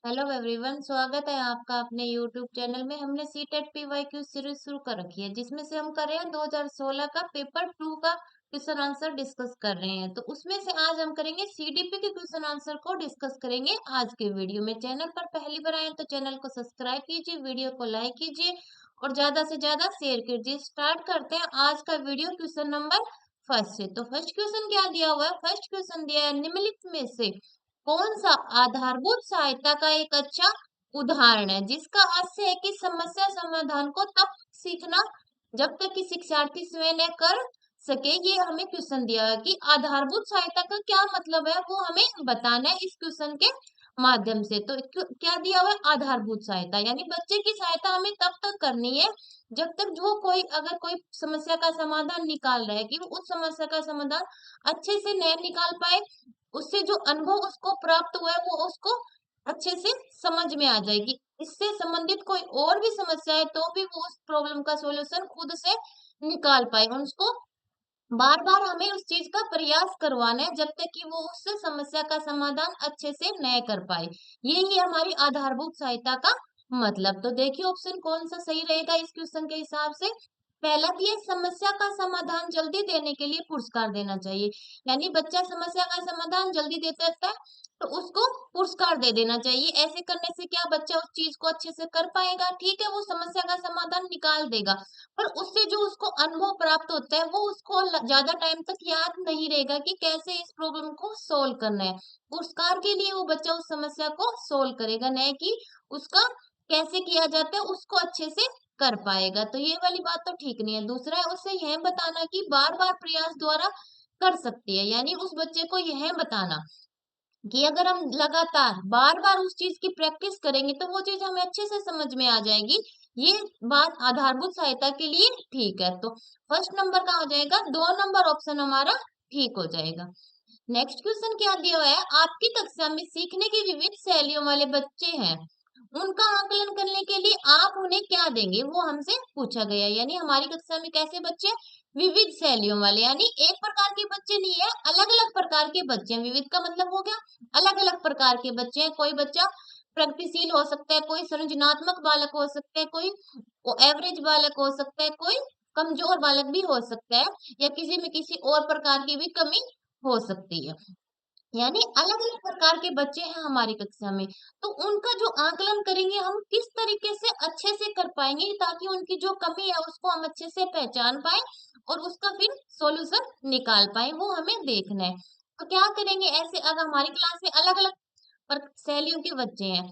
Hello everyone, स्वागत है आपका अपने यूट्यूब चैनल में। हमने सीटेट पीवाईक्यू सीरीज शुरू कर रखी है जिसमें से हम कर रहे हैं 2016 का पेपर 2 का क्वेश्चन आंसर डिस्कस कर रहे हैं। तो उसमें से आज हम करेंगे सीडीपी के क्वेश्चन आंसर को डिस्कस करेंगे आज के वीडियो में। चैनल पर पहली बार आए हैं तो चैनल को सब्सक्राइब कीजिए, वीडियो को लाइक कीजिए और ज्यादा से ज्यादा शेयर कीजिए। स्टार्ट करते हैं आज का वीडियो क्वेश्चन नंबर फर्स्ट से। तो फर्स्ट क्वेश्चन क्या दिया हुआ है? फर्स्ट क्वेश्चन दिया है निम्नलिखित में से कौन सा आधारभूत सहायता का एक अच्छा उदाहरण है, जिसका अर्थ है कि समस्या समाधान को तब सीखना जब तक कि शिक्षार्थी स्वयं न कर सके। ये हमें क्वेश्चन दिया है कि आधारभूत सहायता का क्या मतलब है, वो हमें बताना है इस क्वेश्चन के माध्यम से। तो क्या दिया हुआ है? आधारभूत सहायता यानी बच्चे की सहायता हमें तब तक करनी है जब तक जो कोई अगर कोई समस्या का समाधान निकाल रहा है कि वो उस समस्या का समाधान अच्छे से नहीं निकाल पाए, उससे जो अनुभव उसको प्राप्त हुआ है वो उसको अच्छे से समझ में आ जाएगी। इससे संबंधित कोई और भी समस्या है तो भी वो उस प्रॉब्लम का सॉल्यूशन खुद से निकाल पाए। और उसको बार बार हमें उस चीज का प्रयास करवाना है जब तक कि वो उस समस्या का समाधान अच्छे से न कर पाए। यही है हमारी आधारभूत सहायता का मतलब। तो देखिए ऑप्शन कौन सा सही रहेगा इस क्वेश्चन के हिसाब से। पहला दिया समस्या का समाधान जल्दी देने के लिए पुरस्कार देना चाहिए। यानी बच्चा समस्या का समाधान जल्दी देता है तो उसको पुरस्कार दे देना चाहिए। ऐसे करने से क्या बच्चा उस चीज को अच्छे से कर पाएगा। ठीक है, वो समस्या का समाधान निकाल देगा पर उससे जो उसको अनुभव प्राप्त होता है वो उसको ज्यादा टाइम तक याद नहीं रहेगा कि कैसे इस प्रॉब्लम को सोल्व करना है। पुरस्कार के लिए वो बच्चा उस समस्या को सोल्व करेगा, नहीं कि उसका कैसे किया जाता है उसको अच्छे से कर पाएगा। तो ये वाली बात तो ठीक नहीं है। दूसरा है उसे यह बताना कि बार बार प्रयास द्वारा कर सकती है। यानी उस बच्चे को यह बताना कि अगर हम लगातार बार बार उस चीज की प्रैक्टिस करेंगे तो वो चीज हमें अच्छे से समझ में आ जाएगी। ये बात आधारभूत सहायता के लिए ठीक है। तो फर्स्ट नंबर का हो जाएगा, 2 नंबर ऑप्शन हमारा ठीक हो जाएगा। नेक्स्ट क्वेश्चन क्या दिया हुआ है? आपकी कक्षा में सीखने की विविध शैलियों वाले बच्चे हैं, उनका आकलन करने के लिए आप उन्हें क्या देंगे, वो हमसे पूछा गया है। यानी हमारी कक्षा में कैसे बच्चे हैं? विविध शैलियों वाले, यानी एक प्रकार के बच्चे नहीं है, अलग अलग प्रकार के बच्चे हैं। विविध का मतलब हो गया अलग अलग प्रकार के बच्चे हैं। कोई बच्चा प्रगतिशील हो सकता है, कोई सृजनात्मक बालक हो सकता है, कोई एवरेज बालक हो सकता है, कोई कमजोर बालक भी हो सकता है, या किसी में किसी और प्रकार की भी कमी हो सकती है। यानी अलग अलग प्रकार के बच्चे हैं हमारी कक्षा में। तो उनका जो आकलन करेंगे हम किस तरीके से अच्छे से कर पाएंगे ताकि उनकी जो कमी है उसको हम अच्छे से पहचान पाए और उसका फिर सॉल्यूशन निकाल पाए, वो हमें देखना है। तो क्या करेंगे ऐसे? अगर हमारी क्लास में अलग अलग शैलियों के बच्चे हैं,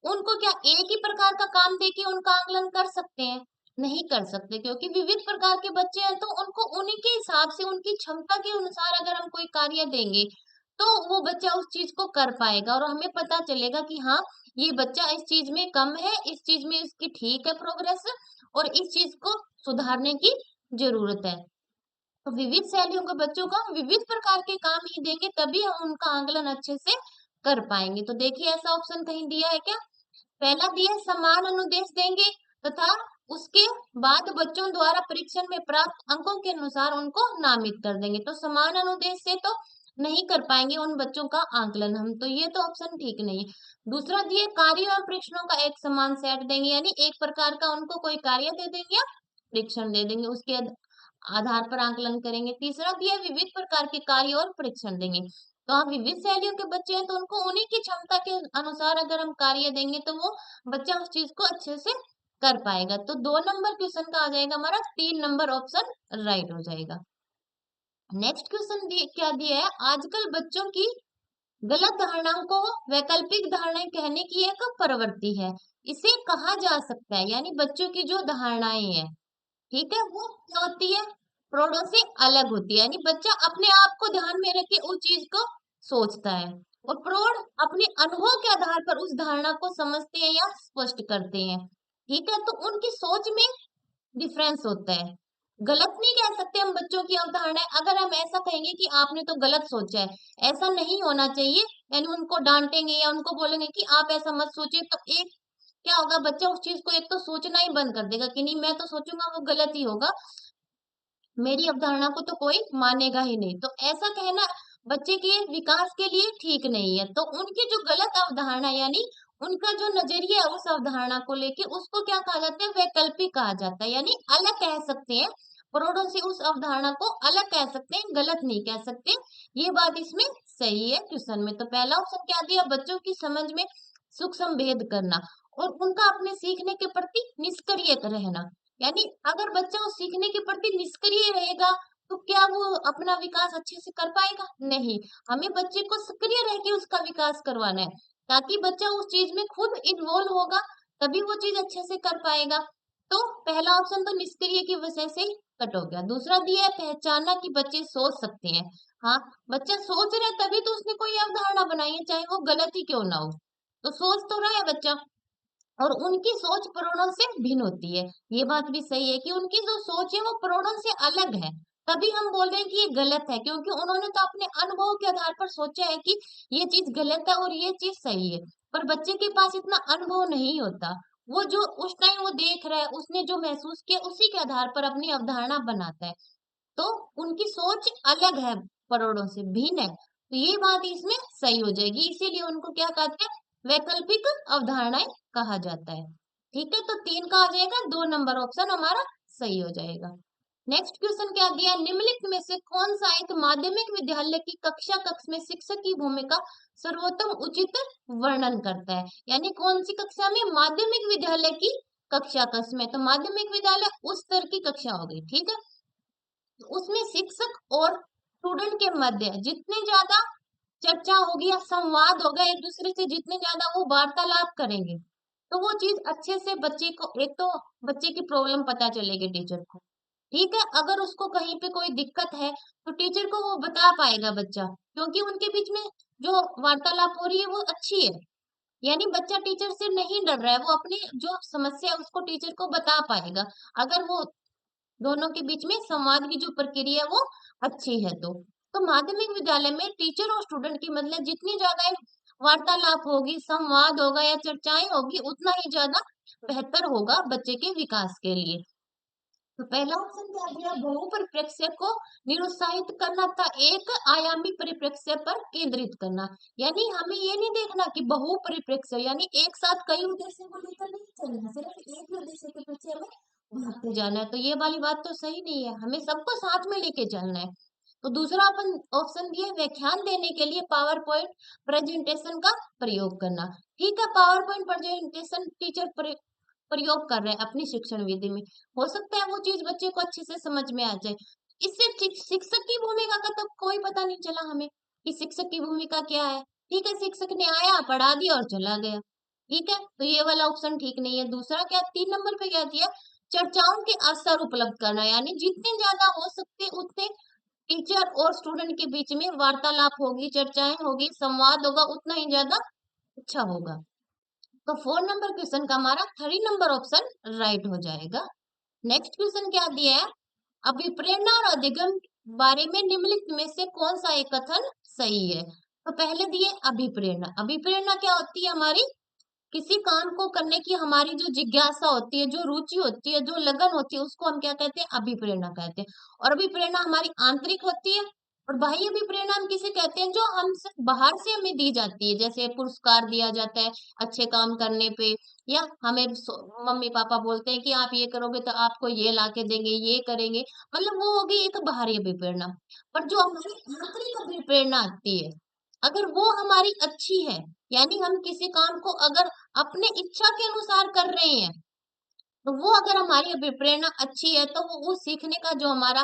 उनको क्या एक ही प्रकार का काम देके उनका आकलन कर सकते हैं? नहीं कर सकते, क्योंकि विविध प्रकार के बच्चे हैं तो उनको उन्हीं के हिसाब से उनकी क्षमता के अनुसार अगर हम कोई कार्य देंगे तो वो बच्चा उस चीज को कर पाएगा और हमें पता चलेगा कि हाँ, ये बच्चा इस चीज में कम है, इस चीज में इसकी ठीक है प्रोग्रेस, और इस चीज को सुधारने की जरूरत है। तो विविध शैलियों के बच्चों को हम विविध प्रकार के काम ही देंगे तभी हम उनका आकलन अच्छे से कर पाएंगे। तो देखिए ऐसा ऑप्शन कहीं दिया है क्या? पहला दिया है समान अनुदेश देंगे तथा उसके बाद बच्चों द्वारा परीक्षण में प्राप्त अंकों के अनुसार उनको नामित कर देंगे। तो समान अनुदेश से तो नहीं कर पाएंगे उन बच्चों का आकलन हम, तो ये तो ऑप्शन ठीक नहीं है। दूसरा दिया कार्य और परीक्षणों का एक समान सेट देंगे, यानी एक प्रकार का उनको कोई कार्य दे देंगे या परीक्षण दे देंगे, उसके आधार पर आकलन करेंगे। तीसरा दिया विविध प्रकार के कार्य और परीक्षण देंगे। तो हम विविध शैलियों के बच्चे हैं तो उनको उन्हीं की क्षमता के अनुसार अगर हम कार्य देंगे तो वो बच्चा उस चीज को अच्छे से कर पाएगा। तो 2 नंबर क्वेश्चन का आ जाएगा हमारा 3 नंबर ऑप्शन राइट हो जाएगा। नेक्स्ट क्वेश्चन क्या दिया है? आजकल बच्चों की गलत धारणाओं को वैकल्पिक धारणाएं कहने की एक प्रवृत्ति है, इसे कहा जा सकता है। यानी बच्चों की जो धारणाएं हैं, ठीक है, वो क्या होती है? प्रौढ़ों से अलग होती है। यानी बच्चा अपने आप को ध्यान में रख के उस चीज को सोचता है और प्रौढ़ अपने अनुभव के आधार पर उस धारणा को समझते हैं या स्पष्ट करते हैं। ठीक है, तो उनकी सोच में डिफरेंस होता है। गलत नहीं कह सकते हम बच्चों की अवधारणा है। अगर हम ऐसा कहेंगे कि आपने तो गलत सोचा है, ऐसा नहीं होना चाहिए, यानी उनको डांटेंगे या उनको बोलेंगे कि आप ऐसा मत सोचिए, तो एक क्या होगा, बच्चा उस चीज को एक तो सोचना ही बंद कर देगा कि नहीं मैं तो सोचूंगा वो गलत ही होगा, मेरी अवधारणा को तो कोई मानेगा ही नहीं। तो ऐसा कहना बच्चे के विकास के लिए ठीक नहीं है। तो उनकी जो गलत अवधारणा यानी उनका जो नजरिया है उस अवधारणा को लेके उसको क्या कहा जाता है, वैकल्पिक कहा जाता है, यानी अलग कह सकते हैं। परोढ़ों से उस अवधारणा को अलग कह सकते हैं, गलत नहीं कह सकते। ये बात इसमें सही है क्वेश्चन में। तो पहला ऑप्शन क्या दिया, बच्चों की समझ में सूक्ष्म भेद करना और उनका अपने सीखने के प्रति निष्क्रिय रहना। यानी अगर बच्चा उस सीखने के प्रति निष्क्रिय रहेगा तो क्या वो अपना विकास अच्छे से कर पाएगा? नहीं। हमें बच्चे को सक्रिय रह के उसका विकास करवाना है, ताकि बच्चा उस चीज में खुद इन्वॉल्व होगा, तभी वो चीज अच्छे से कर पाएगा। तो पहला ऑप्शन तो निष्क्रिय की वजह से ही कट हो गया। दूसरा दिया है पहचानना कि बच्चे सोच सकते हैं। हाँ, बच्चा सोच रहा है तभी तो उसने कोई अवधारणा बनाई है, चाहे वो गलत ही क्यों ना हो। तो सोच तो रहा है बच्चा, और उनकी सोच प्रणों से भिन्न होती है। ये बात भी सही है कि उनकी जो सोच है वो प्रणों से अलग है। तभी हम बोल रहे हैं कि ये गलत है, क्योंकि उन्होंने तो अपने अनुभव के आधार पर सोचा है कि ये चीज गलत है और ये चीज सही है। पर बच्चे के पास इतना अनुभव नहीं होता। वो जो उस टाइम वो देख रहा है, उसने जो महसूस किया उसी के आधार पर अपनी अवधारणा बनाता है। तो उनकी सोच अलग है, परोड़ों से भिन्न है। तो ये बात इसमें सही हो जाएगी, इसीलिए उनको क्या कहते हैं, वैकल्पिक अवधारणाएं कहा जाता है। ठीक है, तो 3 का आ जाएगा, 2 नंबर ऑप्शन हमारा सही हो जाएगा। नेक्स्ट क्वेश्चन क्या दिया, निम्नलिखित में से कौन सा एक माध्यमिक विद्यालय की कक्षा कक्ष में शिक्षक की भूमिका सर्वोत्तम उचित वर्णन करता है? यानी कौन सी कक्षा में, माध्यमिक विद्यालय की कक्षा कक्ष में। तो माध्यमिक विद्यालय उस स्तर की कक्षा हो गई, ठीक है। उसमें शिक्षक और स्टूडेंट के मध्य जितने ज्यादा चर्चा होगी या संवाद होगा, एक दूसरे से जितने ज्यादा वो वार्तालाप करेंगे, तो वो चीज अच्छे से बच्चे को, एक तो बच्चे की प्रॉब्लम पता चलेगी टीचर को। ठीक है, अगर उसको कहीं पे कोई दिक्कत है तो टीचर को वो बता पाएगा बच्चा, क्योंकि उनके बीच में जो वार्तालाप हो रही है वो अच्छी है। यानी बच्चा टीचर से नहीं डर रहा है, वो अपनी जो समस्या है उसको टीचर को बता पाएगा, अगर वो दोनों के बीच में संवाद की जो प्रक्रिया है वो अच्छी है। तो माध्यमिक विद्यालय में टीचर और स्टूडेंट की मतलब जितनी ज्यादा वार्तालाप होगी, संवाद होगा या चर्चाएं होगी, उतना ही ज्यादा बेहतर होगा बच्चे के विकास के लिए। तो पहला ऑप्शन क्या दिया, बहु परिप्रेक्ष्य को निरुत्साहित करना था, एक आयामी परिप्रेक्ष्य पर केंद्रित करना। यानी हमें ये नहीं देखना कि बहु परिप्रेक्ष्य, यानी एक साथ कई उद्देश्य को लेकर नहीं चलना, सिर्फ एक ही उद्देश्य के पीछे हमें भागते जाना है। तो ये वाली बात तो सही नहीं है, हमें सबको साथ में लेके चलना है। तो दूसरा अपन ऑप्शन दिया, व्याख्यान देने के लिए पावर पॉइंट प्रेजेंटेशन का प्रयोग करना। ठीक है, पावर पॉइंट प्रेजेंटेशन टीचर प्रयोग कर रहे हैं अपनी शिक्षण विधि में, हो सकता है वो चीज बच्चे को अच्छे से समझ में आ जाए। इससे शिक्षक की भूमिका का तो कोई पता नहीं चला हमें कि शिक्षक की भूमिका क्या है। ठीक है, शिक्षक ने आया, पढ़ा दिया और चला गया। ठीक है, तो ये वाला ऑप्शन ठीक नहीं है। दूसरा क्या, 3 नंबर पे क्या दिया, चर्चाओं के अवसर उपलब्ध करना, यानी जितने ज्यादा हो सकते उतने टीचर और स्टूडेंट के बीच में वार्तालाप होगी, चर्चाएं होगी, संवाद होगा, उतना ही ज्यादा अच्छा होगा। तो 4 नंबर क्वेश्चन का हमारा 3 नंबर ऑप्शन राइट हो जाएगा। नेक्स्ट क्वेश्चन क्या दिया है, अभिप्रेरणा और अधिगम बारे में निम्नलिखित में से कौन सा एक कथन सही है? तो पहले दिए अभिप्रेरणा। अभिप्रेरणा क्या होती है, हमारी किसी काम को करने की हमारी जो जिज्ञासा होती है, जो रुचि होती है, जो लगन होती है, उसको हम क्या कहते हैं, अभिप्रेरणा कहते हैं। और अभिप्रेरणा हमारी आंतरिक होती है, और बाह्य अभिप्रेरणा हम किसे कहते हैं, जो हम बाहर से हमें दी जाती है, जैसे पुरस्कार दिया जाता है अच्छे काम करने पे, या हमें मम्मी पापा बोलते हैं कि आप ये करोगे तो आपको ये ला के देंगे, ये करेंगे, मतलब वो होगी एक बाहरी अभिप्रेरणा। पर जो हमारी आंतरिक अभिप्रेरणा आती है, अगर वो हमारी अच्छी है, यानी हम किसी काम को अगर अपने इच्छा के अनुसार कर रहे हैं, तो वो अगर हमारी अभिप्रेरणा अच्छी है तो वो सीखने का जो हमारा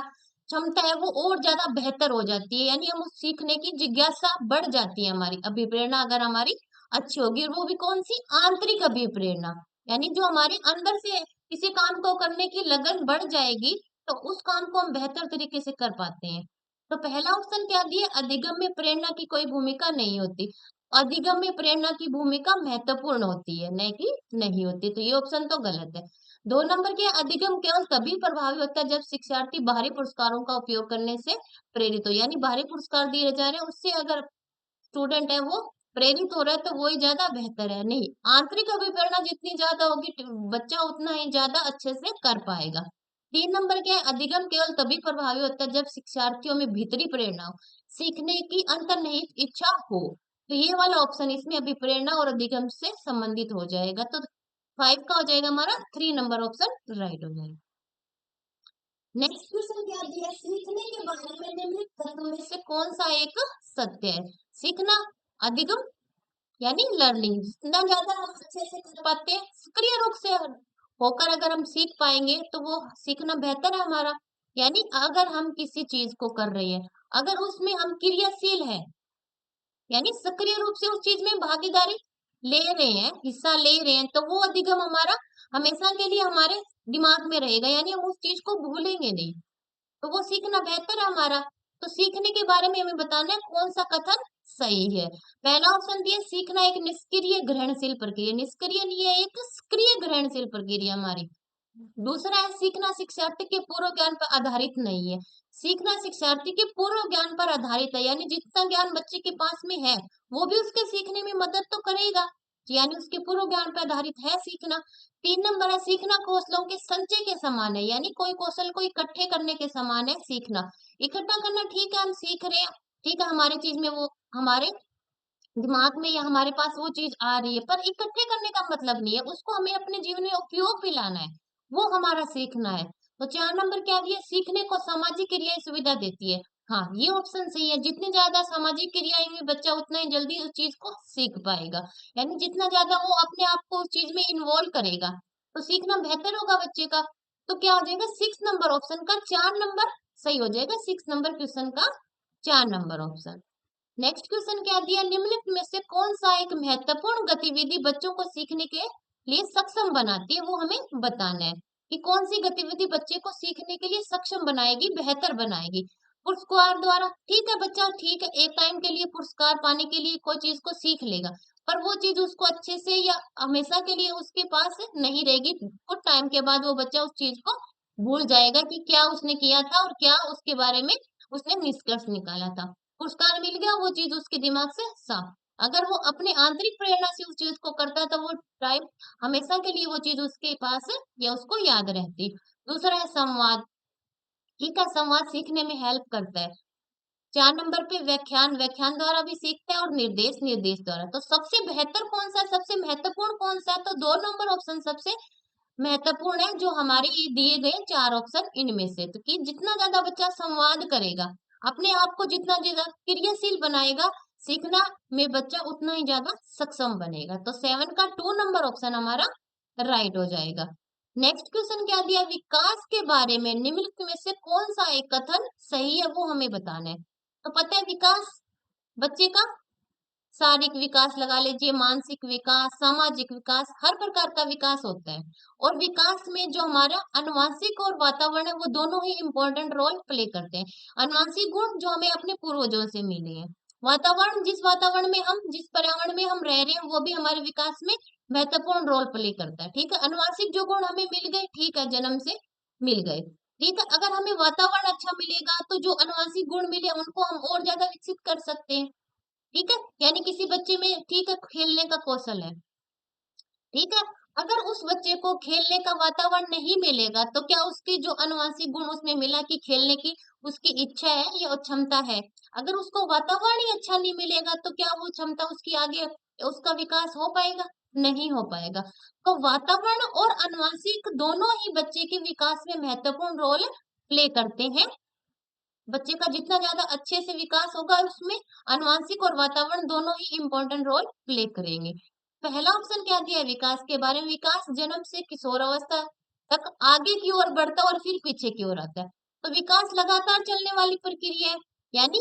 क्षमता है वो और ज्यादा बेहतर हो जाती है, यानी हम उस सीखने की जिज्ञासा बढ़ जाती है। हमारी अभिप्रेरणा अगर हमारी अच्छी होगी, और वो भी कौन सी, आंतरिक अभिप्रेरणा, यानी जो हमारे अंदर से किसी काम को करने की लगन बढ़ जाएगी, तो उस काम को हम बेहतर तरीके से कर पाते हैं। तो पहला ऑप्शन क्या दिया, अधिगम में प्रेरणा की कोई भूमिका नहीं होती। अधिगम में प्रेरणा की भूमिका महत्वपूर्ण होती है, नहीं कि नहीं होती, तो ये ऑप्शन तो गलत है। 2 नंबर के, अधिगम केवल तभी प्रभावी होता है जब शिक्षार्थी बाहरी पुरस्कारों का उपयोग करने से प्रेरित हो, यानी बाहरी पुरस्कार दिए जा रहे हैं उससे अगर स्टूडेंट है वो प्रेरित हो रहा है तो वो ही ज्यादा बेहतर है। नहीं, आंतरिक अभिप्रेरणा जितनी ज्यादा होगी बच्चा उतना ही ज्यादा अच्छे से कर पाएगा। 3 नंबर क्या है, अधिगम केवल तभी प्रभावी होता है जब शिक्षार्थियों में भीतरी प्रेरणा हो, सीखने की अंतर्निहित इच्छा हो। तो ये वाला ऑप्शन इसमें अभिप्रेरणा और अधिगम से संबंधित हो जाएगा। तो 5 का हो जाएगा हमारा 3 नंबर ऑप्शन राइट हो जाएगा। नेक्स्ट क्वेश्चन क्या दिया है? सीखने के बारे में निम्नलिखित कथनों में से कौन सा एक सत्य है? सीखना, अधिगम यानी लर्निंग, जितना ज्यादा हम अच्छे से कर पाते हैं सक्रिय रूप से होकर अगर हम सीख पाएंगे तो वो सीखना बेहतर है हमारा। यानी अगर हम किसी चीज को कर रहे हैं, अगर उसमें हम क्रियाशील है, यानी सक्रिय रूप से उस चीज में भागीदारी ले रहे हैं, हिस्सा ले रहे हैं, तो वो अधिगम हमारा हमेशा के लिए हमारे दिमाग में रहेगा, यानी हम उस चीज को भूलेंगे नहीं। तो वो सीखना बेहतर है हमारा। तो सीखने के बारे में हमें बताना है कौन सा कथन सही है। पहला ऑप्शन दिया सीखना एक निष्क्रिय ग्रहणशील प्रक्रिया, निष्क्रिय नहीं है, एक सक्रिय ग्रहणशील प्रक्रिया हमारी। दूसरा है सीखना शिक्षार्थी के पूर्व ज्ञान पर आधारित नहीं है। सीखना शिक्षार्थी के पूर्व ज्ञान पर आधारित है, यानी जितना ज्ञान बच्चे के पास में है वो भी उसके सीखने में मदद तो करेगा, यानी उसके पूर्व ज्ञान पर आधारित है सीखना। 3 नंबर है सीखना कौशलों के संचय के समान है, यानी कोई कौशल को इकट्ठे करने के समान है सीखना। इकट्ठा करना ठीक है, हम सीख रहे हैं, ठीक है, हमारे चीज में वो हमारे दिमाग में या हमारे पास वो चीज आ रही है, पर इकट्ठे करने का मतलब नहीं है, उसको हमें अपने जीवन में उपयोग भी लाना है, वो हमारा सीखना है। तो 4 नंबर क्या दिया? सीखने को सामाजिक क्रियाएं सुविधा देती है। हाँ, ये ऑप्शन सही है, जितनी ज्यादा सामाजिक क्रियाएं में बच्चा उतना ही जल्दी उस चीज को सीख पाएगा, यानी जितना ज्यादा वो अपने आप को उस चीज में इन्वॉल्व करेगा तो सीखना बेहतर होगा बच्चे का। तो क्या हो जाएगा? 6 नंबर ऑप्शन का 4 नंबर सही हो जाएगा, 6 नंबर क्वेश्चन का 4 नंबर ऑप्शन। नेक्स्ट क्वेश्चन क्या दिया? निम्नलिखित में से कौन सा एक महत्वपूर्ण गतिविधि बच्चों को सीखने के लिए सक्षम बनाती है, वो हमें बताना है कि कौन सी गतिविधि बच्चे को सीखने के लिए सक्षम बनाएगी, बेहतर बनाएगी। पुरस्कार द्वारा, ठीक है बच्चा, ठीक है, एक टाइम के लिए पुरस्कार पाने के लिए कोई चीज को सीख लेगा, पर वो चीज उसको अच्छे से या हमेशा के लिए उसके पास नहीं रहेगी, कुछ टाइम के बाद वो बच्चा उस चीज को भूल जाएगा कि क्या उसने किया था और क्या उसके बारे में उसने निष्कर्ष निकाला था। पुरस्कार मिल गया, वो चीज उसके दिमाग से साफ। अगर वो अपने आंतरिक प्रेरणा से उस चीज को करता है तो वो टाइम हमेशा के लिए वो चीज उसके पास है या उसको याद रहती। दूसरा है संवाद, ठीक है, संवाद सीखने में हेल्प करता है। 4 नंबर पे व्याख्यान, व्याख्यान द्वारा भी सीखते हैं और निर्देश, निर्देश द्वारा। तो सबसे बेहतर कौन सा है, सबसे महत्वपूर्ण कौन सा है? तो 2 नंबर ऑप्शन सबसे महत्वपूर्ण है, जो हमारे ये दिए गए 4 ऑप्शन इनमें से। तो कि जितना ज्यादा बच्चा संवाद करेगा, अपने आप को जितना ज्यादा क्रियाशील बनाएगा, सीखना में बच्चा उतना ही ज्यादा सक्षम बनेगा। तो 7 का 2 नंबर ऑप्शन हमारा राइट हो जाएगा। नेक्स्ट क्वेश्चन क्या दिया? विकास के बारे में निम्नलिखित में से कौन सा एक कथन सही है, वो हमें बताना है। तो पता है विकास बच्चे का शारीरिक विकास लगा लीजिए, मानसिक विकास, सामाजिक विकास, हर प्रकार का विकास होता है। और विकास में जो हमारा अनुवांशिक और वातावरण है वो दोनों ही इम्पोर्टेंट रोल प्ले करते हैं। अनुवांशिक गुण जो हमें अपने पूर्वजों से मिले हैं, वातावरण जिस वातावरण में हम जिस पर्यावरण में हम रह रहे हैं वो भी हमारे विकास में महत्वपूर्ण रोल प्ले करता है। ठीक है, अनुवांशिक जो गुण हमें मिल गए, ठीक है, जन्म से मिल गए, ठीक है, अगर हमें वातावरण अच्छा मिलेगा तो जो अनुवांशिक गुण मिले उनको हम और ज्यादा विकसित कर सकते हैं। ठीक है, यानी किसी बच्चे में, ठीक है, खेलने का कौशल है, ठीक है, अगर उस बच्चे को खेलने का वातावरण नहीं मिलेगा तो क्या उसकी जो अनुवांशिक गुण उसमें मिला कि खेलने की उसकी इच्छा है या क्षमता है, अगर उसको वातावरण ही अच्छा नहीं मिलेगा तो क्या वो क्षमता उसकी आगे उसका विकास हो पाएगा? नहीं हो पाएगा। तो वातावरण और अनुवांशिक दोनों ही बच्चे के विकास में महत्वपूर्ण रोल प्ले करते हैं। बच्चे का जितना ज्यादा अच्छे से विकास होगा उसमें आनुवंशिक और वातावरण दोनों ही इम्पोर्टेंट रोल प्ले करेंगे। पहला ऑप्शन क्या दिया है विकास के बारे में? विकास जन्म से किशोरावस्था तक आगे की ओर बढ़ता है और फिर पीछे की ओर आता है। तो विकास लगातार चलने वाली प्रक्रिया है, यानी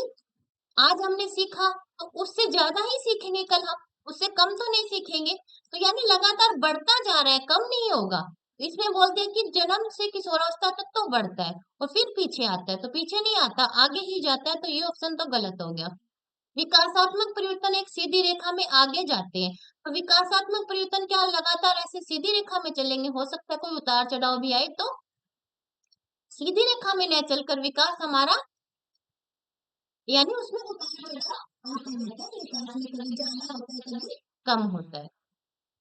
आज हमने सीखा तो उससे ज्यादा ही सीखेंगे कल हम, उससे कम तो नहीं सीखेंगे। तो यानी लगातार बढ़ता जा रहा है, कम नहीं होगा। तो इसमें बोलते हैं कि जन्म से किशोरावस्था तक तो बढ़ता है और फिर पीछे आता है, तो पीछे नहीं आता, आगे ही जाता है, तो ये ऑप्शन तो गलत हो गया। विकासात्मक परिवर्तन एक सीधी रेखा में आगे जाते हैं। तो विकासात्मक परिवर्तन क्या लगातार ऐसे सीधी रेखा में चलेंगे? हो सकता है कोई उतार चढ़ाव भी आए, तो सीधी रेखा में न चलकर विकास हमारा, यानी उसमें उतार चढ़ाव आता रहता है, विकास में कभी ज्यादा होता है कभी कम होता है।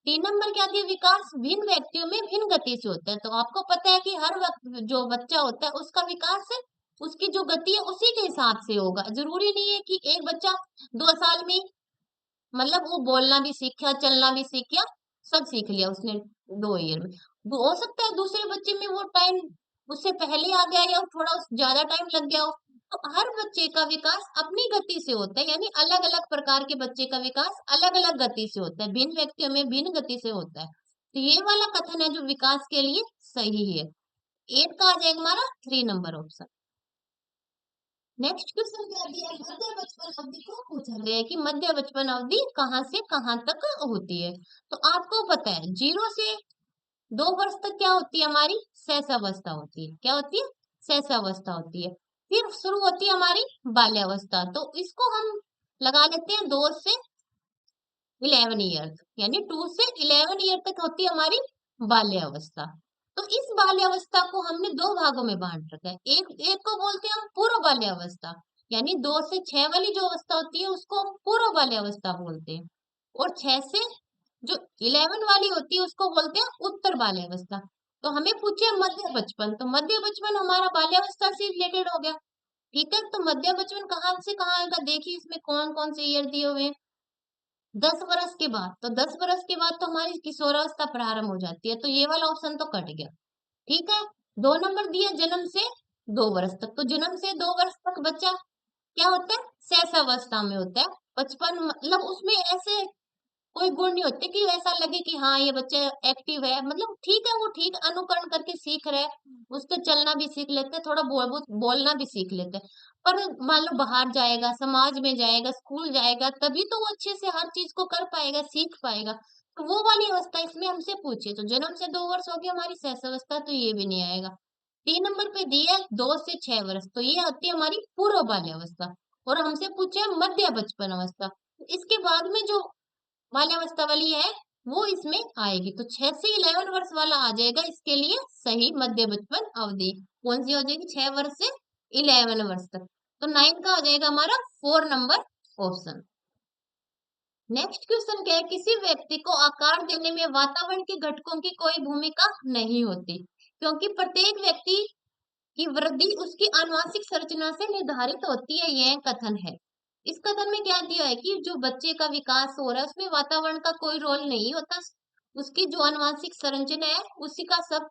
3 नंबर क्या दिया? विकास भिन्न व्यक्तियों में भिन्न गति से होता है। तो आपको पता है कि हर वक्त जो बच्चा होता है उसका विकास है, उसकी जो गति है उसी के हिसाब से होगा। जरूरी नहीं है कि एक बच्चा 2 साल में मतलब वो बोलना भी सीख गया, चलना भी सीख गया, सब सीख लिया उसने 2 ईयर में। हो सकता है दूसरे बच्चे में वो टाइम उससे पहले आ गया या थोड़ा ज्यादा टाइम लग गया हो। तो हर बच्चे का विकास अपनी गति से होता है, यानी अलग अलग प्रकार के बच्चे का विकास अलग अलग गति से होता है, भिन्न व्यक्तियों में भिन्न गति से होता है। तो ये वाला कथन है जो विकास के लिए सही है। 8 का आ जाएगा हमारा 3 नंबर ऑप्शन। नेक्स्ट क्वेश्चन क्या दिया है, मध्य बचपन अवधि को पूछा गया है कि मध्य बचपन अवधि कहाँ से कहाँ तक होती है। तो आपको पता है 0 से 2 वर्ष तक क्या होती है हमारी शैशवावस्था होती है। क्या होती है? शैशवावस्था होती है। फिर शुरू होती है हमारी बाल्यावस्था। तो इसको हम लगा लेते हैं 2 से 11 ईयर, यानी 2 से 11 ईयर तक होती है हमारी बाल्यावस्था। तो इस बाल्यावस्था को हमने 2 भागों में बांट रखा है। एक एक को बोलते हैं हम पूर्व बाल्यावस्था, यानी 2 से 6 वाली जो अवस्था होती है उसको हम पूर्व बाल्यावस्था बोलते हैं। और 6 से जो 11 वाली होती है उसको बोलते हैं उत्तर बाल्यावस्था। तो हमें पूछे मध्य बचपन, तो मध्य बचपन हमारा बाल्यावस्था से रिलेटेड हो गया। ठीक है, तो मध्य बचपन कहाँ से कहाँ आएगा, देखिए इसमें कौन कौन से ईयर दिए हुए हैं। 10 वर्ष के बाद, तो 10 वर्ष के बाद तो हमारी किशोरावस्था प्रारंभ हो जाती है, तो ये वाला ऑप्शन तो कट गया। ठीक है, 2 नंबर दिया जन्म से 2 वर्ष तक। तो जन्म से 2 वर्ष तक बच्चा क्या होता है, शैशवावस्था में होता है। बचपन मतलब उसमें ऐसे कोई गुण नहीं होते कि ऐसा लगे कि हाँ ये बच्चा एक्टिव है, मतलब ठीक है, वो ठीक अनुकरण करके सीख रहा है, उसको चलना भी सीख लेते हैं, थोड़ा बहुत बोलना भी सीख लेते हैं। पर मान लो बाहर जाएगा, समाज में जाएगा, स्कूल जाएगा, तभी तो वो अच्छे से हर चीज को कर पाएगा, सीख पाएगा। तो वो वाली अवस्था इसमें हमसे पूछे, तो जन्म से 2 वर्ष होगी हमारी शैशवावस्था, तो ये भी नहीं आएगा। 3 नंबर पे दिया है 2 से 6 वर्ष, तो ये आती है हमारी पूर्व बाल्यावस्था। और हमसे पूछे मध्य बचपन अवस्था, इसके बाद में जो बाल्यावस्था वाली है वो इसमें आएगी। तो 6 से 11 वर्ष वाला आ जाएगा इसके लिए सही मध्य बचपन अवधि। कौन सी हो जाएगी, 6 वर्ष से 11 वर्ष तक। तो 9 का हो जाएगा हमारा 4 नंबर ऑप्शन। नेक्स्ट क्वेश्चन क्या है, किसी व्यक्ति को आकार देने में वातावरण के घटकों की कोई भूमिका नहीं होती, क्योंकि प्रत्येक व्यक्ति की वृद्धि उसकी आनुवंशिक संरचना से निर्धारित होती है, यह कथन है। इस कथन में क्या दिया है कि जो बच्चे का विकास हो रहा है उसमें वातावरण का कोई रोल नहीं होता, उसकी जो आनुवंशिक संरचना है उसी का सब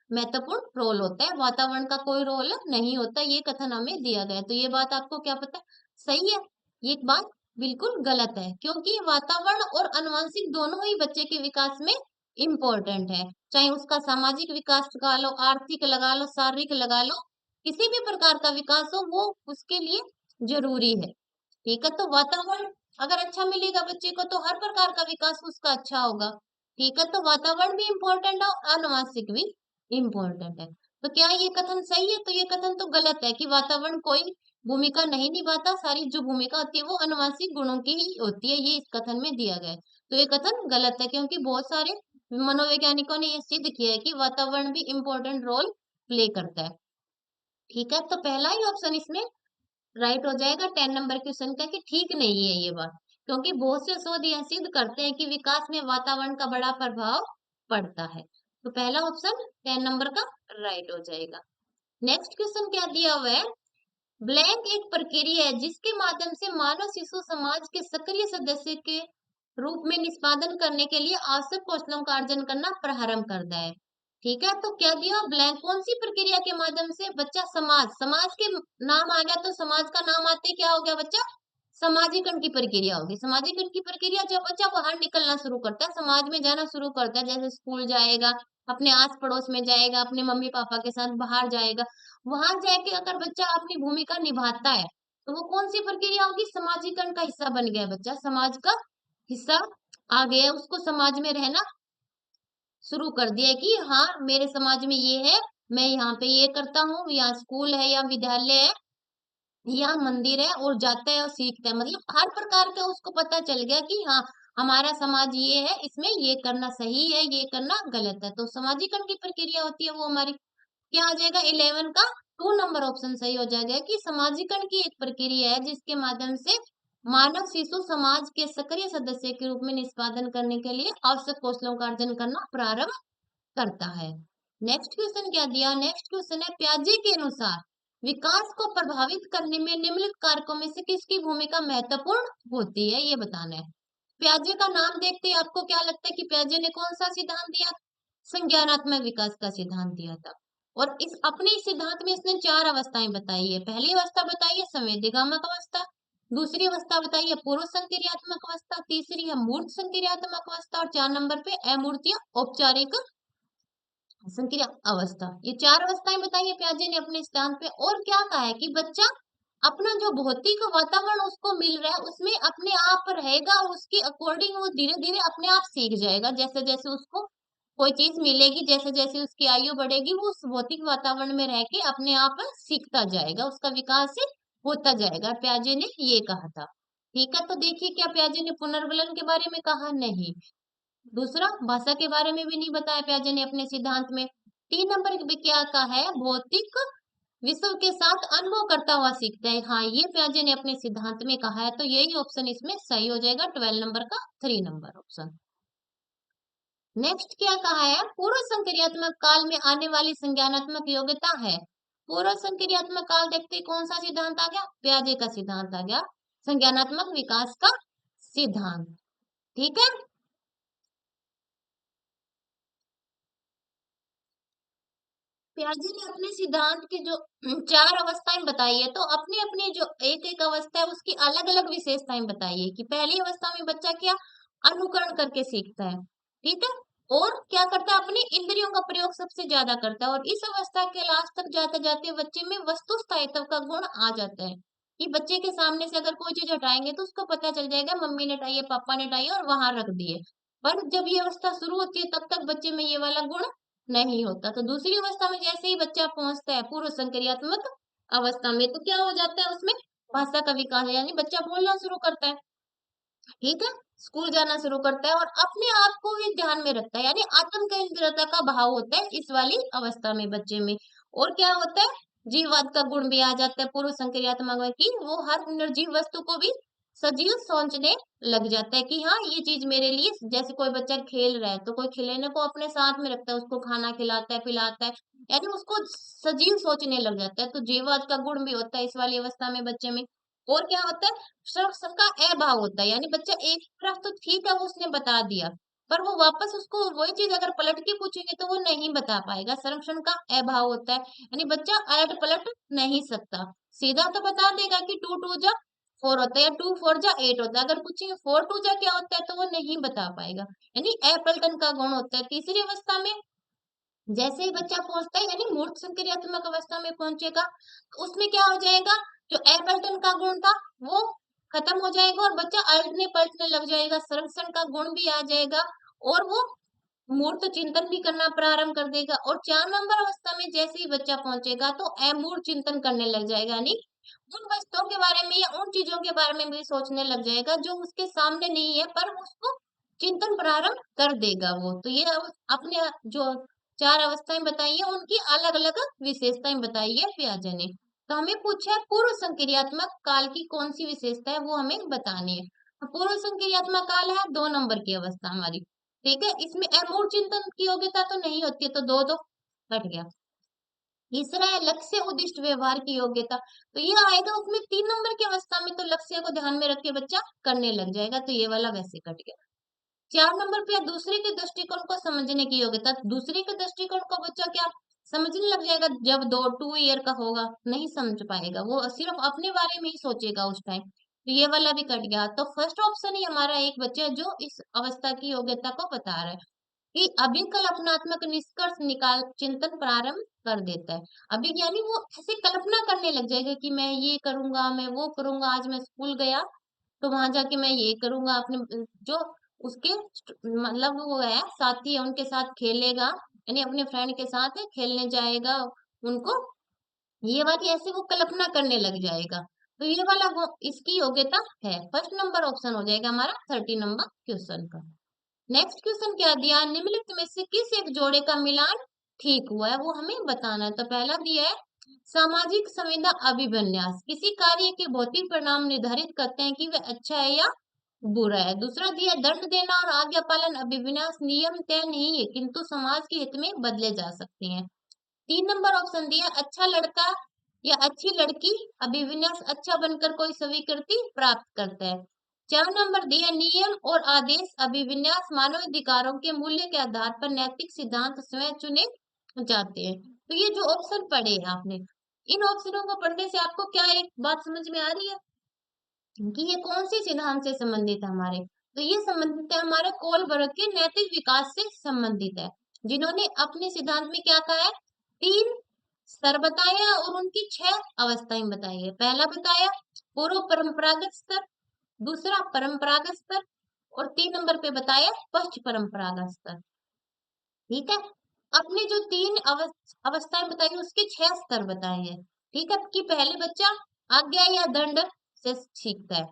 महत्वपूर्ण रोल होता है, वातावरण का कोई रोल नहीं होता, ये कथन हमें दिया गया है। तो ये बात आपको क्या पता है, सही है? ये बात बिल्कुल गलत है, क्योंकि वातावरण और आनुवंशिक दोनों ही बच्चे के विकास में इम्पोर्टेंट है। चाहे उसका सामाजिक विकास लगा लो, आर्थिक लगा लो, शारीरिक लगा लो, किसी भी प्रकार का विकास हो वो उसके लिए जरूरी है। ठीक है, तो वातावरण अगर अच्छा मिलेगा बच्चे को तो हर प्रकार का विकास उसका अच्छा होगा। ठीक है, तो वातावरण भी इम्पोर्टेंट है और आनुवंशिक भी इम्पोर्टेंट है। तो क्या ये कथन सही है? तो ये कथन तो गलत है कि वातावरण कोई भूमिका नहीं निभाता, सारी जो भूमिका होती है वो आनुवंशिक गुणों की ही होती है, ये इस कथन में दिया गया है। तो ये कथन गलत है, क्योंकि बहुत सारे मनोवैज्ञानिकों ने ये सिद्ध किया है कि वातावरण भी इम्पोर्टेंट रोल प्ले करता है। ठीक है, तो पहला ही ऑप्शन इसमें राइट हो जाएगा 10 नंबर क्वेश्चन का कि ठीक नहीं है ये बात, क्योंकि बहुत से शोध यह सिद्ध करते हैं कि विकास में वातावरण का बड़ा प्रभाव पड़ता है। तो पहला ऑप्शन 10 नंबर का राइट हो जाएगा। नेक्स्ट क्वेश्चन क्या दिया हुआ है, ब्लैंक एक प्रक्रिया है जिसके माध्यम से मानव शिशु समाज के सक्रिय सदस्य के रूप में निष्पादन करने के लिए आवश्यक कौशलों का अर्जन करना प्रारंभ करता है। ठीक है, तो क्या दिया ब्लैंक, कौन सी प्रक्रिया के माध्यम से बच्चा समाज के नाम आ गया, तो समाज का नाम आते ही क्या हो गया बच्चा, समाजीकरण की प्रक्रिया होगी। समाजीकरण की प्रक्रिया जब बच्चा बाहर निकलना शुरू करता है, समाज में जाना शुरू करता है, जैसे स्कूल जाएगा, अपने आस पड़ोस में जाएगा, अपने मम्मी पापा के साथ बाहर जाएगा, वहां जाके अगर बच्चा अपनी भूमिका निभाता है तो वो कौन सी प्रक्रिया होगी, समाजीकरण का हिस्सा बन गया बच्चा, समाज का हिस्सा आ गया, उसको समाज में रहना शुरू कर दिया है कि हाँ मेरे समाज में ये है, मैं यहाँ पे ये करता हूँ, यहाँ स्कूल है या विद्यालय है या मंदिर है, और जाता है और सीखता है, मतलब हर प्रकार का उसको पता चल गया कि हाँ हमारा समाज ये है, इसमें ये करना सही है, ये करना गलत है। तो समाजीकरण की प्रक्रिया होती है वो हमारी क्या आ जाएगा, 11 का 2 नंबर ऑप्शन सही हो जाएगा कि समाजीकरण की एक प्रक्रिया है जिसके माध्यम से मानव शिशु समाज के सक्रिय सदस्य के रूप में निष्पादन करने के लिए आवश्यक कौशलों का अर्जन करना प्रारंभ करता है। नेक्स्ट क्वेश्चन क्या दिया, नेक्स्ट क्वेश्चन है प्याजे के अनुसार विकास को प्रभावित करने में निम्नलिखित कारकों में से किसकी भूमिका महत्वपूर्ण होती है, ये बताना है। पियाजे का नाम देखते ही आपको क्या लगता है कि पियाजे ने कौन सा सिद्धांत दिया? संज्ञानात्मक विकास का सिद्धांत दिया था। और इस अपने इस सिद्धांत में इसने 4 अवस्थाएं बताई है। पहली अवस्था बताई है संवेदीगामक अवस्था, दूसरी अवस्था बताई है पूर्व संक्रियात्मक अवस्था, तीसरी है मूर्त संक्रियात्मक अवस्था और 4 नंबर पे अमूर्त या औपचारिक संक्रिया अवस्था। ये 4 अवस्थाएं बताई है पियाजे ने अपने सिद्धांत पे। और क्या कहा है कि बच्चा अपना जो भौतिक वातावरण उसको मिल रहा है उसमें अपने आप रहेगा और उसके अकॉर्डिंग वो धीरे-धीरे अपने आप सीख जाएगा। जैसे-जैसे उसको कोई चीज़ मिलेगी, जैसे-जैसे उसकी आयु बढ़ेगी, वो उस भौतिक वातावरण में रह के अपने आप सीखता जाएगा, उसका विकास होता जाएगा। पियाजे ने ये कहा था। ठीक है, तो देखिए क्या पियाजे ने पुनर्वलन के बारे में कहा? नहीं। दूसरा, भाषा के बारे में भी नहीं बताया पियाजे ने अपने सिद्धांत में। 3 नंबर पे क्या कहा है? भौतिक विश्व के साथ अनुभव करता हुआ सीखता है। हाँ, ये पियाजे ने अपने सिद्धांत में कहा है, तो यही ऑप्शन इसमें सही हो जाएगा 12 नंबर का 3 नंबर ऑप्शन। नेक्स्ट क्या कहा है? पूर्व संक्रियात्मक काल में आने वाली संज्ञानात्मक योग्यता है। पूर्व संक्रियात्मक काल देखते ही कौन सा सिद्धांत आ गया? पियाजे का सिद्धांत आ गया, संज्ञानात्मक विकास का सिद्धांत। ठीक है। पियाजे ने अपने सिद्धांत की जो 4 अवस्थाएं बताई है, तो अपनी अपनी जो एक एक अवस्था है उसकी अलग अलग विशेषताएं बताई है कि पहली अवस्था में बच्चा क्या अनुकरण करके सीखता है। ठीक है। और क्या करता है? अपनी इंद्रियों का प्रयोग सबसे ज्यादा करता है। और इस अवस्था के लास्ट तक जाते जाते बच्चे में वस्तु स्थायित्व का गुण आ जाता है कि बच्चे के सामने से अगर कोई चीज हटाएंगे तो उसको पता चल जाएगा मम्मी ने हटाई है, पापा ने हटाई है और वहां रख दिए। पर जब ये अवस्था शुरू होती है तब तक बच्चे में ये वाला गुण नहीं होता। तो दूसरी अवस्था में जैसे ही बच्चा पहुंचता है पूर्व संक्रियात्मक अवस्था में, तो क्या हो जाता है उसमें? भाषा का विकास, यानी बच्चा बोलना शुरू करता है। ठीक है। स्कूल जाना शुरू करता है और अपने आप को ही ध्यान में रखता है, यानी आत्म केंद्रितता का भाव होता है इस वाली अवस्था में बच्चे में। और क्या होता है? जीववाद का गुण भी आ जाता है पूर्व संक्रियात्मक में कि वो हर निर्जीव वस्तु को भी सजीव सोचने लग जाता है कि हाँ ये चीज मेरे लिए, जैसे कोई बच्चा खेल रहा है तो कोई खिलौने को अपने साथ में रखता है, उसको खाना खिलाता है, पिलाता है, यानी उसको सजीव सोचने लग जाता है। तो जीववाद का गुण भी होता है इस वाली अवस्था में बच्चे में। और क्या होता है? सबका अभाव होता है, यानी बच्चा एक तरफ तो ठीक है वो उसने बता दिया, पर वो वापस उसको वही चीज अगर पलट के पूछेंगे तो वो नहीं बता पाएगा। संरक्षण का अभाव होता है, यानी बच्चा अलट पलट नहीं सकता। सीधा तो बता देगा कि 2 2 जा 4 होता है या 2 4 जा 8 होता है, अगर पूछेंगे 4 2 जा क्या होता है तो वो नहीं बता पाएगा, यानी अपलटन का गुण होता है। तीसरी अवस्था में जैसे ही बच्चा पहुंचता है यानी मूर्त संक्रियात्मक अवस्था में पहुंचेगा, तो उसमें क्या हो जाएगा? जो अपलटन का गुण था वो खत्म हो जाएगा और बच्चा अल्टने पलटने लग जाएगा, संरक्षण का गुण भी आ जाएगा और वो मूर्त चिंतन भी करना प्रारंभ कर देगा। और 4 नंबर अवस्था में जैसे ही बच्चा पहुंचेगा तो अमूर्त चिंतन करने लग जाएगा, यानी उन वस्तुओं के बारे में या उन चीजों के बारे में भी सोचने लग जाएगा जो उसके सामने नहीं है, पर वो उसको चिंतन प्रारंभ कर देगा वो। तो ये अपने जो 4 अवस्थाएं बताई है उनकी अलग अलग विशेषताएं बताई है पियाजे ने। तो हमें पूछा है पूर्व संक्रियात्मक काल की कौन सी विशेषता है, वो हमें बतानी है। तो पूर्व संक्रियात्मक काल है 2 नंबर की अवस्था हमारी। ठीक है, इसमें अमूर्त चिंतन की योग्यता तो नहीं होती है, तो दो दो कट गया। तीसरा है लक्ष्य उद्दिष्ट व्यवहार की योग्यता, तो ये आएगा उसमें 3 नंबर की अवस्था में, तो लक्ष्य को ध्यान में रख के बच्चा करने लग जाएगा, तो ये वाला वैसे कट गया। 4 नंबर पे दूसरे के दृष्टिकोण को समझने की योग्यता, दूसरे के दृष्टिकोण को बच्चा क्या समझने लग जाएगा? जब 2 ईयर का होगा नहीं समझ पाएगा, वो सिर्फ अपने बारे में ही सोचेगा उस टाइम। तो ये वाला भी कट गया। तो फर्स्ट ऑप्शन ही हमारा एक बच्चा है जो इस अवस्था की योग्यता को बता रहा है कि अभी कल्पनात्मक निष्कर्ष निकाल चिंतन प्रारंभ कर देता है। अभी यानी वो ऐसे कल्पना करने लग जाएगा कि मैं ये करूंगा, मैं वो करूंगा, आज मैं स्कूल गया तो वहां जाके मैं ये करूंगा, अपने जो उसके मतलब वो है साथी है उनके साथ खेलेगा, यानी अपने फ्रेंड के साथ खेलने जाएगा उनको, ये वाली ऐसे वो कल्पना करने लग जाएगा। तो ये वाला वो इसकी योग्यता है। फर्स्ट नंबर ऑप्शन हो जाएगा हमारा 30 नंबर क्वेश्चन का। नेक्स्ट क्वेश्चन क्या दिया? निम्नलिखित में से किस एक जोड़े का मिलान ठीक हुआ है वो हमें बताना है। तो पहला दिया है सामाजिक संवेदना अभिविन्यास, किसी कार्य के भौतिक परिणाम निर्धारित करते हैं कि वह अच्छा है या बुरा है। दूसरा दिया दंड देना और आज्ञा पालन अभिविन्यास नियम तय नहीं है किंतु समाज के हित में बदले जा सकते हैं। 3 नंबर ऑप्शन दिया अच्छा लड़का या अच्छी लड़की अभिविन्यास अच्छा बनकर कोई स्वीकृति प्राप्त करता है। 4 नंबर दिया, नियम और आदेश अभिविन्यास मानव अधिकारों के मूल्य के आधार पर नैतिक सिद्धांत स्वयं चुने जाते हैं। तो ये जो ऑप्शन पढ़े हैं आपने, इन ऑप्शनों को पढ़ने से आपको क्या एक बात समझ में आ रही है कि ये कौन सी सिद्धांत से संबंधित है हमारे? तो ये संबंधित है हमारे कोलबर्ग के नैतिक विकास से संबंधित है, जिन्होंने अपने सिद्धांत में क्या कहा है, 3 स्तर बताए हैं और उनकी 6 अवस्थाएं बताई है। पहला बताया पूर्व परंपरागत स्तर, दूसरा परंपरागत स्तर और 3 नंबर पे बताया पश्च परंपरागत स्तर। ठीक है, अपने जो 3 अवस्थाएं बताई उसके 6 स्तर बताए हैं। ठीक है, कि पहले बच्चा आज्ञा या दंड से सीखता है,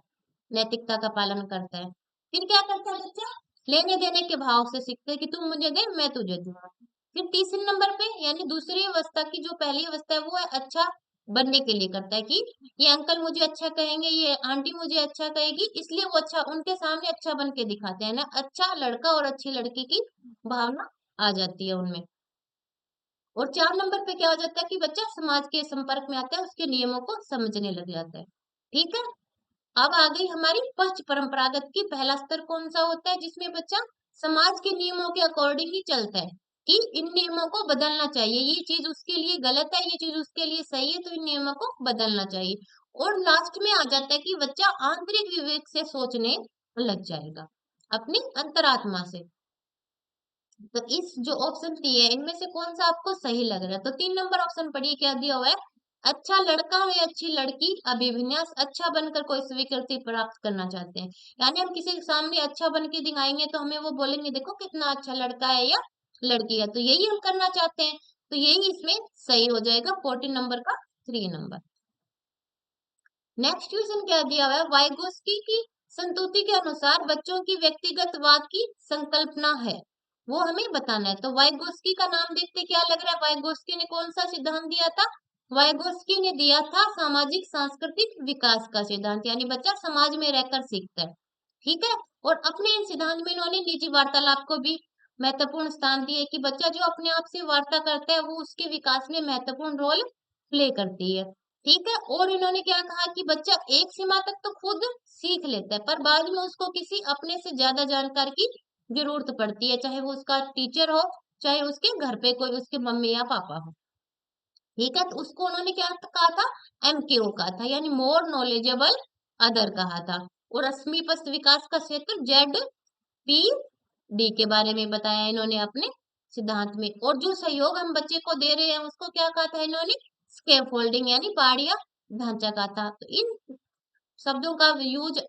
नैतिकता का पालन करता है। फिर क्या करता है बच्चा, लेने देने के भाव से सीखता है कि तुम मुझे दे मैं तुझे दूंगा। फिर तीसरे नंबर पे यानी दूसरी अवस्था की जो पहली अवस्था है वो है अच्छा बनने के लिए करता है कि ये अंकल मुझे अच्छा कहेंगे, ये आंटी मुझे अच्छा कहेगी, इसलिए वो अच्छा उनके सामने अच्छा बन के दिखाते हैं ना, अच्छा लड़का और अच्छी लड़की की भावना आ जाती है उनमें। और 4 नंबर पे क्या हो जाता है कि बच्चा समाज के संपर्क में आता है, उसके नियमों को समझने लग जाता है। ठीक है, अब आ गई हमारी पश्च परंपरागत की पहला स्तर कौन सा होता है, जिसमें बच्चा समाज के नियमों के अकॉर्डिंग ही चलता है कि इन नियमों को बदलना चाहिए, ये चीज उसके लिए गलत है, ये चीज उसके लिए सही है, तो इन नियमों को बदलना चाहिए। और लास्ट में आ जाता है कि बच्चा आंतरिक विवेक से सोचने लग जाएगा, अपनी अंतरात्मा से। तो इस जो ऑप्शन दिए हैं इनमें से कौन सा आपको सही लग रहा है? तो 3 नंबर ऑप्शन पढ़िए क्या दिया हुआ है, अच्छा लड़का या अच्छी लड़की अभिविन्यास अच्छा बनकर कोई स्वीकृति प्राप्त करना चाहते हैं। यानी हम किसी के सामने अच्छा बन के दिखाएंगे तो हमें वो बोलेंगे देखो कितना अच्छा लड़का है या लड़की है, तो यही हम करना चाहते हैं। तो यही इसमें सही हो जाएगा 14 नंबर का 3 नंबर। नेक्स्ट क्वेश्चन क्या दिया हुआ है, वाइगोस्की की संतुति के अनुसार बच्चों की व्यक्तिगतवाद की संकल्पना है, वो हमें बताना है। तो वाइगोस्की का नाम देखते क्या लग रहा है, वाइगोस्की ने कौन सा सिद्धांत दिया था, वाइगोस्की ने दिया था सामाजिक सांस्कृतिक विकास का सिद्धांत, यानी बच्चा समाज में रहकर सीखता है। ठीक है, और अपने इन सिद्धांत में इन्होंने निजी वार्तालाप को भी महत्वपूर्ण स्थान दिया कि बच्चा जो अपने आप से वार्ता करता है वो उसके विकास में महत्वपूर्ण रोल प्ले करती है। ठीक है, और इन्होंने क्या कहा कि बच्चा एक सीमा तक तो खुद सीख लेता है पर बाद में उसको किसी अपने से ज्यादा जानकार की जरूरत पड़ती है, चाहे वो उसका टीचर हो, चाहे उसके घर पे कोई उसके मम्मी या पापा हो। ठीक है, तो उसको उन्होंने क्या कहा था, एमकेओ कहा था, यानी मोर नॉलेजेबल अदर कहा था। और अस्मिपस्त विकास का क्षेत्र जेड पी डी के बारे में बताया इन्होंने अपने सिद्धांत में। और जो सहयोग हम बच्चे को दे रहे हैं उसको क्या कहा था इन्होंने, स्कैफोल्डिंग यानी पहाड़िया ढांचा कहा था। तो इन शब्दों का यूज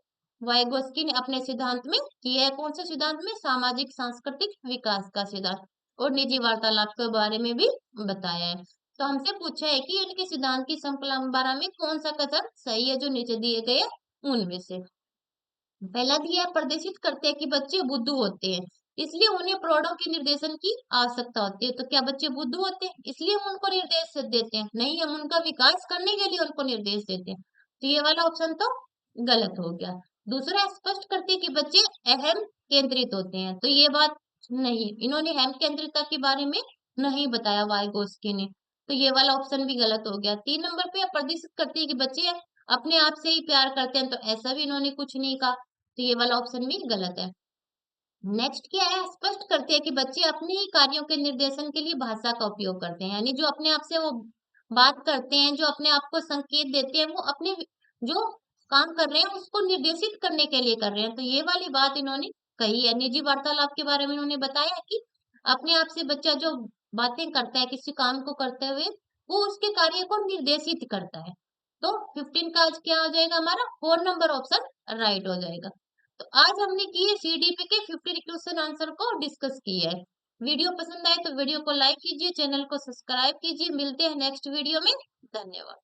वाइगोस्की ने अपने सिद्धांत में किया है, कौन से सिद्धांत में, सामाजिक सांस्कृतिक विकास का सिद्धांत। और निजी वार्तालाप के बारे में भी बताया है। तो हमसे पूछा है कि इनके सिद्धांत की संकल्पना में कौन सा कथन सही है, जो नीचे दिए गए हैं उनमें से। पहला दिया है, प्रदर्शित करते हैं कि बच्चे बुद्धू होते हैं, इसलिए उन्हें प्रौढ़ों के निर्देशन की आवश्यकता होती है। तो क्या बच्चे बुद्धू होते हैं इसलिए हम उनको निर्देश देते हैं? नहीं, हम उनका विकास करने के लिए उनको निर्देश देते हैं। तो ये वाला ऑप्शन तो गलत हो गया। दूसरा, स्पष्ट करते हैं कि बच्चे अहम केंद्रित होते हैं, तो ये बात नहीं, इन्होंने अहम केंद्रितता के बारे में नहीं बताया वाइगोस्की ने, तो ये वाला ऑप्शन भी गलत हो गया। 3 नंबर पे प्रदर्शित करते हैं कि बच्चे अपने आप से ही प्यार करते हैं, तो ऐसा भी इन्होंने कुछ नहीं कहा, तो ये वाला ऑप्शन भी गलत है। नेक्स्ट क्या है, स्पष्ट करते हैं कि बच्चे अपने ही कार्यों के निर्देशन के लिए भाषा का उपयोग करते हैं, यानी जो अपने आप से वो बात करते हैं, जो अपने आप को संकेत देते हैं, वो अपने जो काम कर रहे हैं उसको निर्देशित करने के लिए कर रहे हैं, तो ये वाली बात इन्होंने कही है। निजी वार्तालाप के बारे में इन्होंने बताया कि अपने आप से बच्चा जो बातें करता है किसी काम को करते हुए, वो उसके कार्य को निर्देशित करता है। तो 15 का आज क्या हो जाएगा हमारा, 4 नंबर ऑप्शन राइट हो जाएगा। तो आज हमने किए सीडीपी के 50 क्वेश्चन आंसर को डिस्कस किया है। वीडियो पसंद आए तो वीडियो को लाइक कीजिए, चैनल को सब्सक्राइब कीजिए। मिलते हैं नेक्स्ट वीडियो में। धन्यवाद।